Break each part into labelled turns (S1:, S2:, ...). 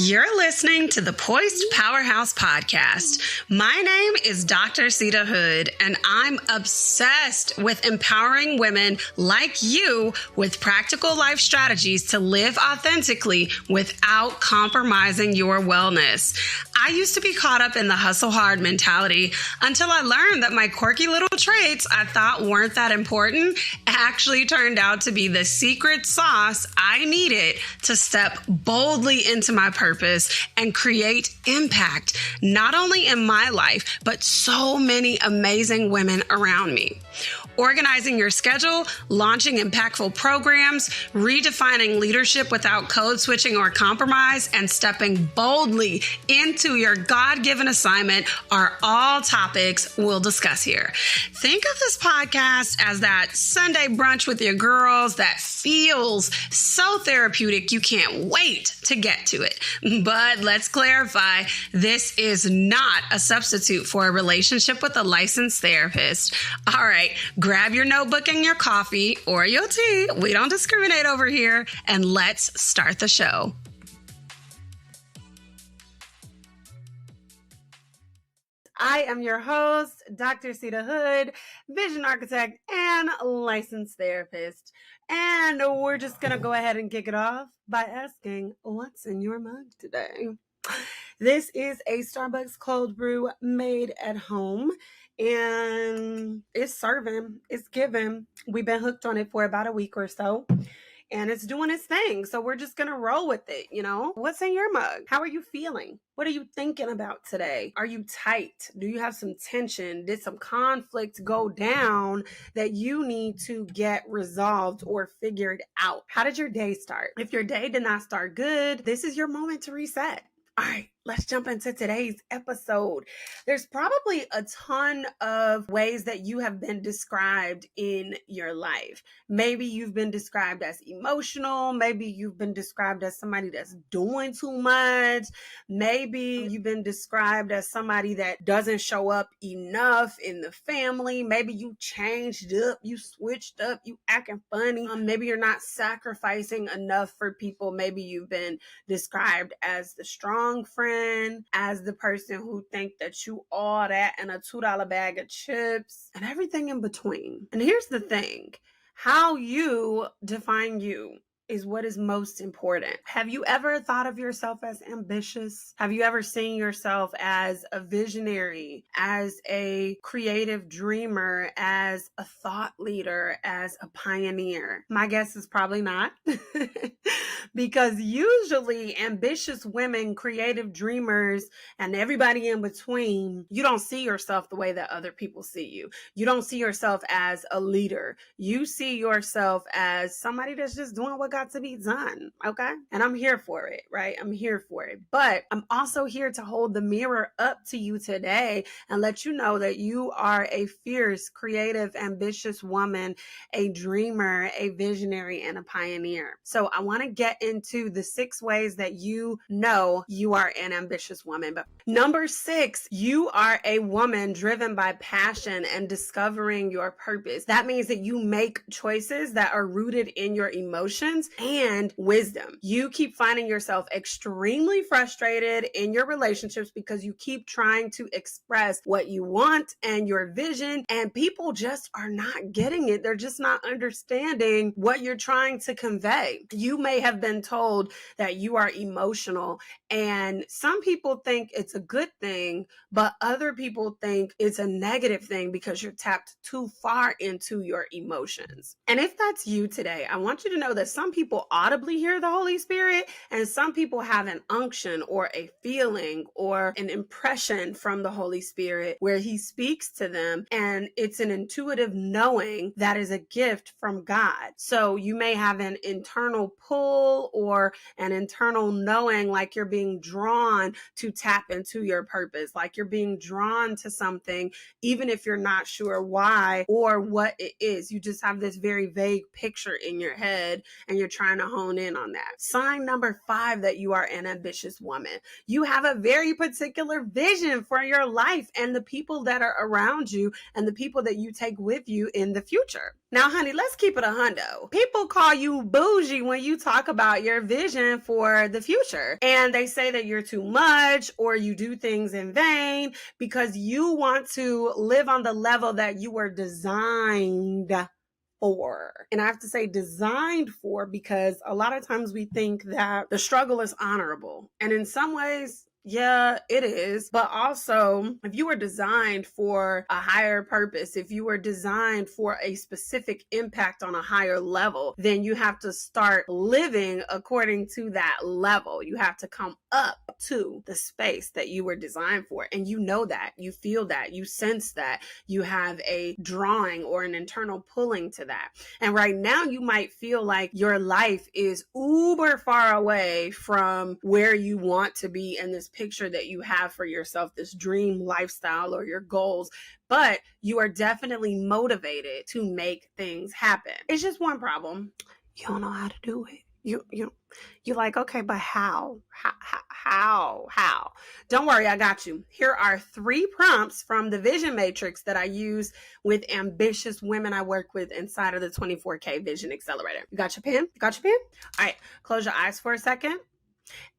S1: You're listening to the Poised Powerhouse Podcast. My name is Dr. Sita Hood, and I'm obsessed with empowering women like you with practical life strategies to live authentically without compromising your wellness. I used to be caught up in the hustle hard mentality until I learned that my quirky little traits I thought weren't that important actually turned out to be the secret sauce I needed to step boldly into my purpose and create impact, not only in my life, but so many amazing women around me. Organizing your schedule, launching impactful programs, redefining leadership without code switching or compromise, and stepping boldly into your God-given assignment are all topics we'll discuss here. Think of this podcast as that Sunday brunch with your girls that feels so therapeutic you can't wait to get to it. But let's clarify, this is not a substitute for a relationship with a licensed therapist. All right, grab your notebook and your coffee or your tea. We don't discriminate over here. And let's start the show. I am your host, Dr. Sita Hood, vision architect and licensed therapist. And we're just going to go ahead and kick it off by asking, what's in your mug today? This is a Starbucks cold brew made at home. And it's serving, it's giving. We've been hooked on it for about a week or so, and it's doing its thing. So we're just going to roll with it, you know? What's in your mug? How are you feeling? What are you thinking about today? Are you tight? Do you have some tension? Did some conflict go down that you need to get resolved or figured out? How did your day start? If your day did not start good, this is your moment to reset. All right, let's jump into today's episode. There's probably a ton of ways that you have been described in your life. Maybe you've been described as emotional. Maybe you've been described as somebody that's doing too much. Maybe you've been described as somebody that doesn't show up enough in the family. Maybe you changed up, you switched up, you acting funny. Maybe you're not sacrificing enough for people. Maybe you've been described as the strong friend, as the person who think that you all that and a $2 bag of chips and everything in between. And here's the thing, how you define you is what is most important. Have you ever thought of yourself as ambitious? Have you ever seen yourself as a visionary, as a creative dreamer, as a thought leader, as a pioneer? My guess is probably not. Because usually ambitious women, creative dreamers, and everybody in between, you don't see yourself the way that other people see you. You don't see yourself as a leader. You see yourself as somebody that's just doing what got to be done, okay? And I'm here for it, right? I'm here for it. But I'm also here to hold the mirror up to you today and let you know that you are a fierce, creative, ambitious woman, a dreamer, a visionary, and a pioneer. So I want to get into the 6 ways that you know you are an ambitious woman. But number 6, you are a woman driven by passion and discovering your purpose. That means that you make choices that are rooted in your emotions and wisdom. You keep finding yourself extremely frustrated in your relationships because you keep trying to express what you want and your vision, and people just are not getting it. They're just not understanding what you're trying to convey. You may have been told that you are emotional, and some people think it's a good thing, but other people think it's a negative thing because you're tapped too far into your emotions. And if that's you today, I want you to know that some people audibly hear the Holy Spirit, and some people have an unction or a feeling or an impression from the Holy Spirit where he speaks to them, and it's an intuitive knowing that is a gift from God. So you may have an internal pull or an internal knowing, like you're being drawn to tap into your purpose, like you're being drawn to something, even if you're not sure why or what it is. You just have this very vague picture in your head and you're trying to hone in on that. Sign number 5 that you are an ambitious woman. You have a very particular vision for your life and the people that are around you and the people that you take with you in the future. Now, honey, let's keep it a hundo. People call you bougie when you talk about about your vision for the future. And they say that you're too much or you do things in vain because you want to live on the level that you were designed for. And I have to say designed for because a lot of times we think that the struggle is honorable. And in some ways, yeah, it is. But also, if you were designed for a higher purpose, if you were designed for a specific impact on a higher level, then you have to start living according to that level. You have to come up to the space that you were designed for. And you know that, you feel that, you sense that, you have a drawing or an internal pulling to that. And right now you might feel like your life is uber far away from where you want to be in this picture that you have for yourself, this dream lifestyle or your goals, but you are definitely motivated to make things happen. It's just one problem. You don't know how to do it. You're like, okay, but how? Don't worry, I got you. Here are 3 prompts from the Vision Matrix that I use with ambitious women I work with inside of the 24K Vision Accelerator. You got your pen? All right, close your eyes for a second.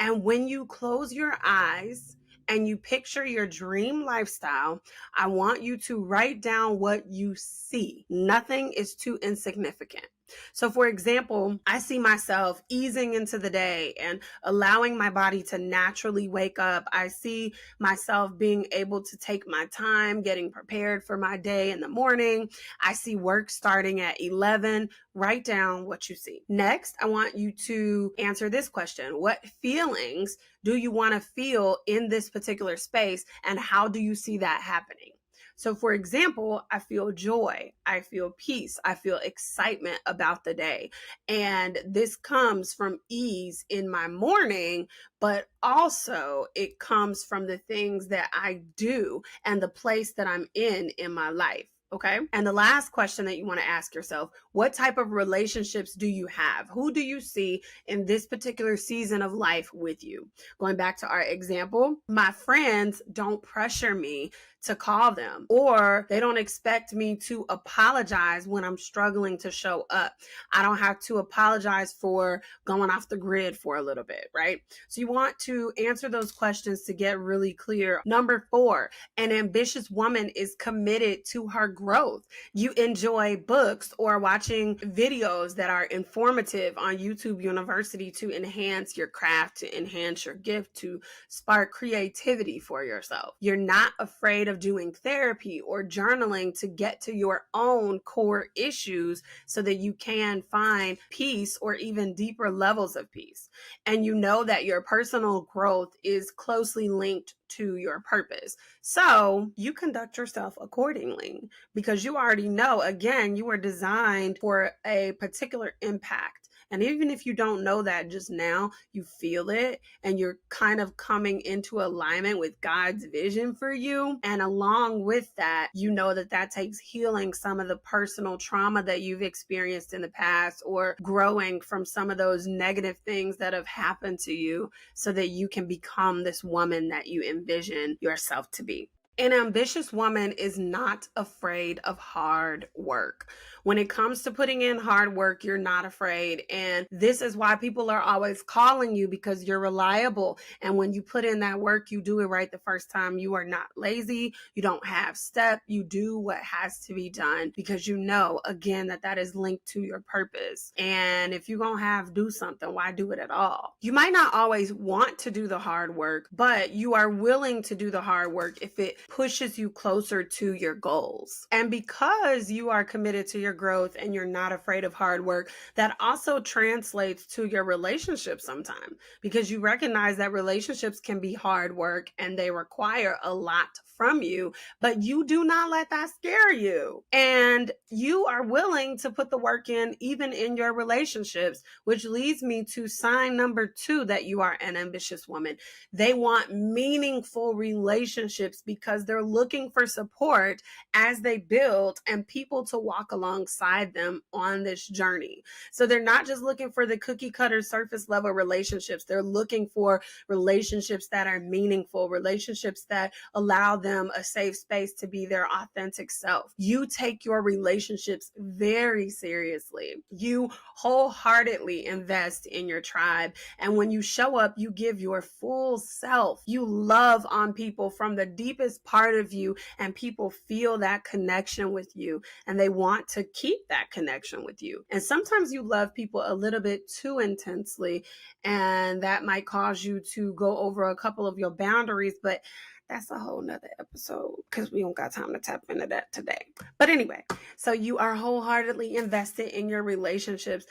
S1: And when you close your eyes and you picture your dream lifestyle, I want you to write down what you see. Nothing is too insignificant. So for example, I see myself easing into the day and allowing my body to naturally wake up. I see myself being able to take my time, getting prepared for my day in the morning. I see work starting at 11. Write down what you see. Next, I want you to answer this question. What feelings do you want to feel in this particular space, and how do you see that happening? So for example, I feel joy, I feel peace, I feel excitement about the day. And this comes from ease in my morning, but also it comes from the things that I do and the place that I'm in my life. Okay. And the last question that you want to ask yourself, what type of relationships do you have? Who do you see in this particular season of life with you? Going back to our example, my friends don't pressure me to call them, or they don't expect me to apologize when I'm struggling to show up. I don't have to apologize for going off the grid for a little bit, right? So you want to answer those questions to get really clear. Number 4, an ambitious woman is committed to her growth. You enjoy books or watching videos that are informative on YouTube University to enhance your craft, to enhance your gift, to spark creativity for yourself. You're not afraid of doing therapy or journaling to get to your own core issues so that you can find peace or even deeper levels of peace. And you know that your personal growth is closely linked to your purpose. So you conduct yourself accordingly because you already know, again, you were designed for a particular impact. And even if you don't know that just now, you feel it and you're kind of coming into alignment with God's vision for you. And along with that, you know that that takes healing some of the personal trauma that you've experienced in the past, or growing from some of those negative things that have happened to you so that you can become this woman that you envision yourself to be. An ambitious woman is not afraid of hard work. When it comes to putting in hard work, you're not afraid. And this is why people are always calling you, because you're reliable. And when you put in that work, you do it right the first time. You are not lazy. You don't half step. You do what has to be done because you know, again, that that is linked to your purpose. And if you're going to do something, why do it at all? You might not always want to do the hard work, but you are willing to do the hard work if it pushes you closer to your goals. And because you are committed to your growth and you're not afraid of hard work, that also translates to your relationship sometimes, because you recognize that relationships can be hard work and they require a lot from you, but you do not let that scare you. And you are willing to put the work in even in your relationships, which leads me to sign number 2 that you are an ambitious woman. They want meaningful relationships because because they're looking for support as they build and people to walk alongside them on this journey. So they're not just looking for the cookie cutter surface level relationships. They're looking for relationships that are meaningful, relationships that allow them a safe space to be their authentic self. You take your relationships very seriously. You wholeheartedly invest in your tribe. And when you show up, you give your full self. You love on people from the deepest part of you, and people feel that connection with you and they want to keep that connection with you. And sometimes you love people a little bit too intensely, and that might cause you to go over a couple of your boundaries, but that's a whole nother episode because we don't got time to tap into that today. But anyway, so you are wholeheartedly invested in your relationships.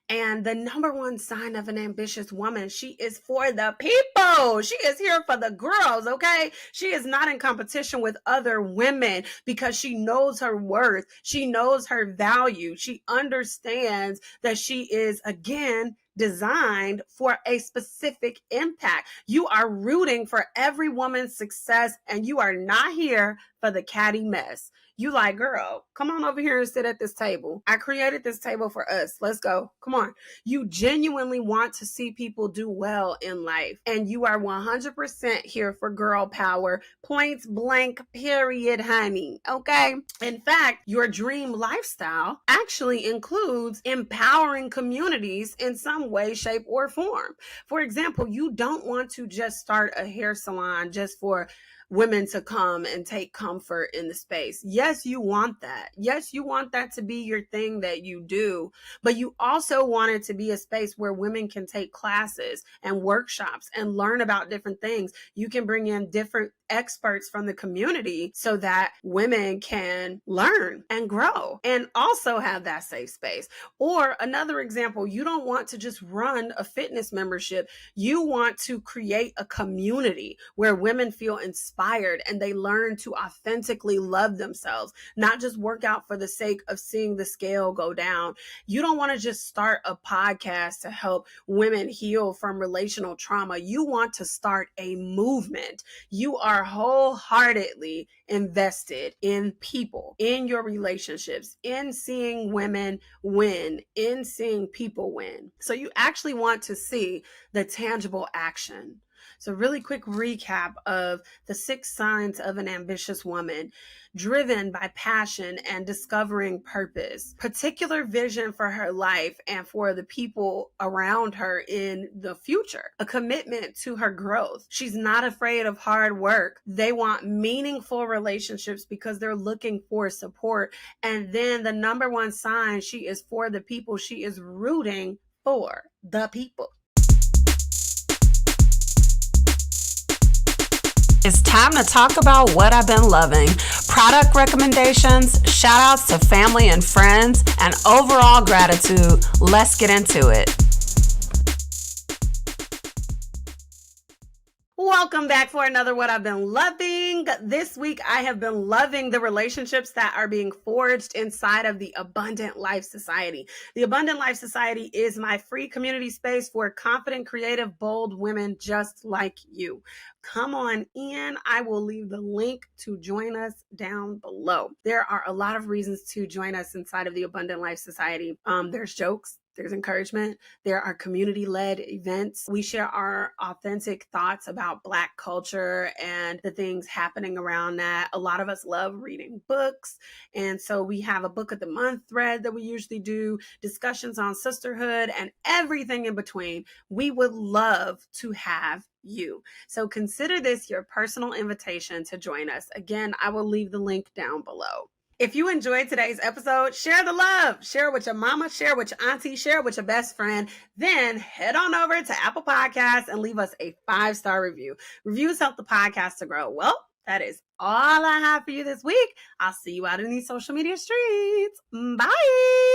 S1: And the number one sign of an ambitious woman, she is for the people. She is here for the girls, okay? She is not in competition with other women because she knows her worth. She knows her value. She understands that she is, again, designed for a specific impact. You are rooting for every woman's success, and you are not here for the catty mess. You like, girl, come on over here and sit at this table. I created this table for us. Let's go. Come on. You genuinely want to see people do well in life, and you are 100% here for girl power. Points blank, period, honey. Okay? In fact, your dream lifestyle actually includes empowering communities in some way, shape, or form. For example, you don't want to just start a hair salon just for women to come and take comfort in the space. Yes, you want that. Yes, you want that to be your thing that you do, but you also want it to be a space where women can take classes and workshops and learn about different things. You can bring in different experts from the community so that women can learn and grow and also have that safe space. Or another example, you don't want to just run a fitness membership. You want to create a community where women feel inspired and they learn to authentically love themselves, not just work out for the sake of seeing the scale go down. You don't want to just start a podcast to help women heal from relational trauma. You want to start a movement. You are wholeheartedly invested in people, in your relationships, in seeing women win, in seeing people win. So you actually want to see the tangible action. So really quick recap of the 6 signs of an ambitious woman: driven by passion and discovering purpose, particular vision for her life and for the people around her in the future, a commitment to her growth. She's not afraid of hard work. They want meaningful relationships because they're looking for support. And then the number one sign, she is for the people. She is rooting for the people. It's time to talk about what I've been loving. Product recommendations, shout outs to family and friends, and overall gratitude. Let's get into it. Welcome back for another What I've Been Loving. This week, I have been loving the relationships that are being forged inside of the Abundant Life Society. The Abundant Life Society is my free community space for confident, creative, bold women just like you. Come on in. I will leave the link to join us down below. There are a lot of reasons to join us inside of the Abundant Life Society. There's jokes. There's encouragement. There are community-led events. We share our authentic thoughts about Black culture and the things happening around that. A lot of us love reading books. And so we have a book of the month thread that we usually do, discussions on sisterhood and everything in between. We would love to have you. So consider this your personal invitation to join us. Again, I will leave the link down below. If you enjoyed today's episode, share the love. Share it with your mama, share it with your auntie, share it with your best friend. Then head on over to Apple Podcasts and leave us a 5-star review. Reviews help the podcast to grow. Well, that is all I have for you this week. I'll see you out in these social media streets. Bye.